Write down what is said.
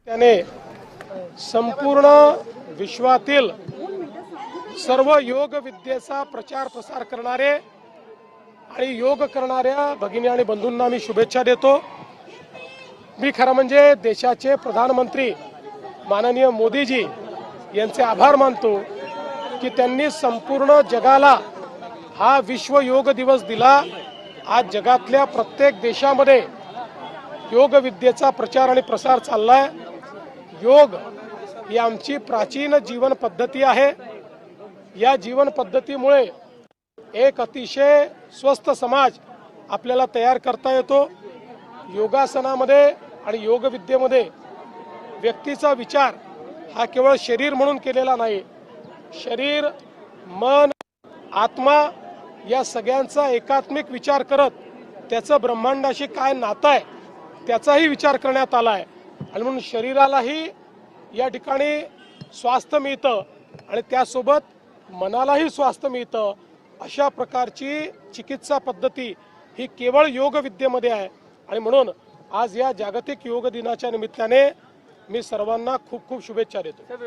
त्याने संपूर्ण विश्वातील सर्व योग विद्येचा प्रचार प्रसार करणारे आणि योग करणाऱ्या भगिनी आणि बंधूंना मी शुभेच्छा देतो। मी खरं म्हणजे देशाचे प्रधानमंत्री माननीय मोदीजी यांचे आभार मानतो की त्यांनी संपूर्ण जगाला हा विश्व योग दिवस दिला। आज जगातल्या प्रत्येक देशामध्ये योग विद्येचा प्रचार आणि प्रसार चाललाय। योग ही आमची प्राचीन जीवन पद्धती आहे। या जीवन पद्धतीमुळे एक अतिशय स्वस्थ समाज आपल्याला तयार करता येतो। योगासनामध्ये आणि योग विद्येमध्ये व्यक्तीचा विचार हा केवळ शरीर म्हणून केलेला नाही, शरीर, मन, आत्मा या सगळ्यांचा एकात्मिक विचार करत त्याचं ब्रह्मांडाशी काय नातं आहे त्याचाही विचार करण्यात आला आहे। आणि म्हणून शरीरालाही या ठिकाणी स्वास्थ्य मिळतं आणि त्यासोबत मनालाही स्वास्थ्य मिळतं। अशा प्रकारची चिकित्सा पद्धती ही केवळ योग विद्येमध्ये आहे। आणि म्हणून आज या जागतिक योग दिनाच्या निमित्ताने मी सर्वांना खूप खूप शुभेच्छा देतो।